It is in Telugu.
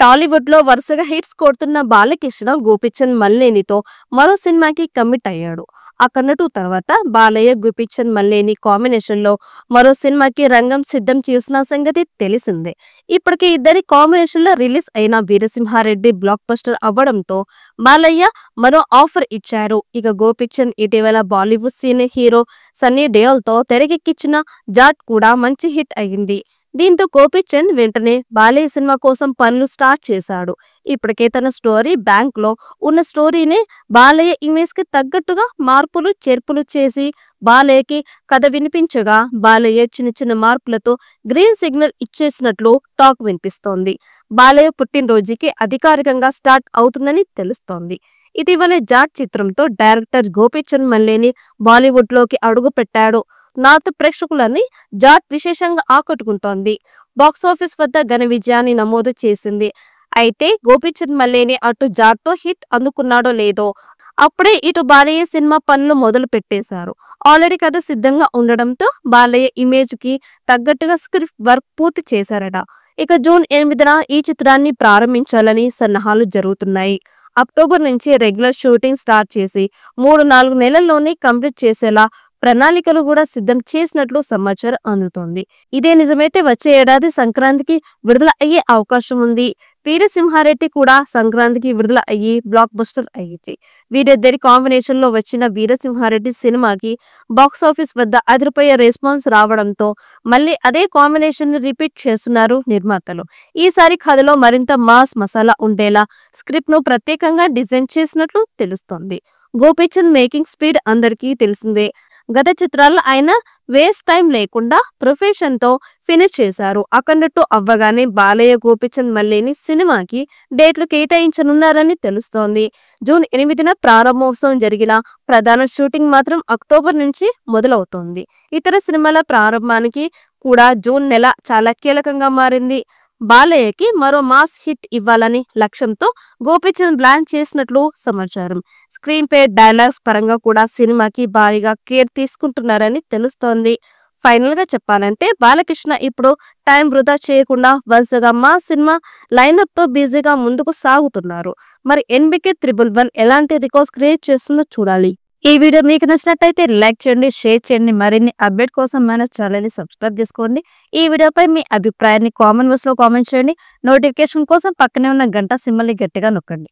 టాలీవుడ్ లో వరుసగా హిట్స్ కొడుతున్న బాలకృష్ణ గోపీచంద్ మల్లేనితో మరో సినిమాకి కమిట్ అయ్యాడు. అక్కన్నట్టు తర్వాత బాలయ్య గోపీచంద్ మల్లేని కాంబినేషన్ లో మరో సినిమాకి రంగం సిద్ధం చేసిన సంగతి తెలిసిందే. ఇప్పటికే ఇద్దరి కాంబినేషన్ లో రిలీజ్ అయిన వీరసింహారెడ్డి బ్లాక్ బస్టర్ అవ్వడంతో బాలయ్య మరో ఆఫర్ ఇచ్చారు. ఇక గోపీచంద్ ఇటీవల బాలీవుడ్ సీనియర్ హీరో సన్నీ దేయోల్ తో తెరకెక్కించిన జాట్ కూడా మంచి హిట్ అయింది. దీంతో గోపీచంద్ వెంటనే బాలయ్య సినిమా కోసం పనులు స్టార్ట్ చేశాడు. ఇప్పటికే తన స్టోరీ బ్యాంక్ లో ఉన్న స్టోరీని బాలయ్య ఇమేజ్ కి తగ్గట్టుగా మార్పులు చేర్పులు చేసి బాలయ్యకి కథ వినిపించగా బాలయ్య చిన్న చిన్న మార్పులతో గ్రీన్ సిగ్నల్ ఇచ్చేసినట్లు టాక్ వినిపిస్తోంది. బాలయ్య పుట్టినరోజుకి అధికారికంగా స్టార్ట్ అవుతుందని తెలుస్తోంది. ఇటీవలే జాట్ చిత్రంతో డైరెక్టర్ గోపీచంద్ మల్లేని బాలీవుడ్ లోకి అడుగు పెట్టాడు. నార్త్ ప్రేక్షకులని జాట్ విశేషంగా ఆకట్టుకుంటోంది. బాక్సాఫీస్ వద్ద ఘన విజయాన్ని నమోదు చేసింది. అయితే గోపీచంద్ మల్లేని అటు జాట్ తో హిట్ అందుకున్నాడో లేదో అప్పుడే ఇటు బాలయ్య సినిమా పనులు మొదలు పెట్టేశారు. ఆల్రెడీ కథ సిద్ధంగా ఉండడంతో బాలయ్య ఇమేజ్ కి తగ్గట్టుగా స్క్రిప్ట్ వర్క్ పూర్తి చేశారట. ఇక జూన్ 8న ఈ చిత్రాన్ని ప్రారంభించాలని సన్నాహాలు జరుగుతున్నాయి. అక్టోబర్ నుంచి రెగ్యులర్ షూటింగ్ స్టార్ట్ చేసి 3-4 నెలల్లోనే కంప్లీట్ చేసేలా ప్రణాళికలు కూడా సిద్ధం చేసినట్లు సమాచారం అందుతోంది. ఇదే నిజమైతే వచ్చే ఏడాది సంక్రాంతికి విడుదల అయ్యే అవకాశం ఉంది. వీరసింహారెడ్డి కూడా సంక్రాంతికి విడుదల అయ్యి బ్లాక్ బస్టర్ అయ్యింది. వీరిద్దరి కాంబినేషన్ లో వచ్చిన వీరసింహారెడ్డి సినిమాకి బాక్సాఫీస్ వద్ద అదిరిపోయే రెస్పాన్స్ రావడంతో మళ్ళీ అదే కాంబినేషన్ ని రిపీట్ చేస్తున్నారు నిర్మాతలు. ఈసారి కథలో మరింత మాస్ మసాలా ఉండేలా స్క్రిప్ట్ ను ప్రత్యేకంగా డిజైన్ చేసినట్లు తెలుస్తోంది. గోపీచంద్ మేకింగ్ స్పీడ్ అందరికీ తెలిసిందే. గత చిత్రాల్లో ఆయన వేస్ట్ టైం లేకుండా ప్రొఫెషన్ తో ఫినిష్ చేశారు. అక్కడట్టు అవ్వగానే బాలయ్య గోపీచంద్ మల్లేని సినిమాకి డేట్లు కేటాయించనున్నారని తెలుస్తోంది. జూన్ 8న ప్రారంభోత్సవం జరిగిన ప్రధాన షూటింగ్ మాత్రం అక్టోబర్ నుంచి మొదలవుతోంది. ఇతర సినిమాల ప్రారంభానికి కూడా జూన్ నెల చాలా కీలకంగా మారింది. బాలయ్యకి మరో మాస్ హిట్ ఇవ్వాలని లక్ష్యంతో గోపీచంద్ ప్లాన్ చేసినట్లు సమాచారం. స్క్రీన్ పే డైలాగ్స్ పరంగా కూడా సినిమాకి భారీగా కేర్ తీసుకుంటున్నారని తెలుస్తోంది. ఫైనల్ గా చెప్పాలంటే బాలకృష్ణ ఇప్పుడు టైం వృధా చేయకుండా వరుసగా మా సినిమా లైనప్ తో బిజీగా ముందుకు సాగుతున్నారు. మరి NBK 111 ఎలాంటి రికార్డ్స్ క్రియేట్ చేస్తుందో చూడాలి. ఈ వీడియో మీకు నచ్చినట్టయితే లైక్ చేయండి, షేర్ చేయండి. మరిన్ని అప్డేట్ కోసం మన ఛానల్ ని సబ్స్క్రైబ్ చేసుకోండి. ఈ వీడియోపై మీ అభిప్రాయాన్ని కామెంట్ బాక్స్ లో కామెంట్ చేయండి. నోటిఫికేషన్ కోసం పక్కనే ఉన్న గంట సింబల్ ని గట్టిగా నొక్కండి.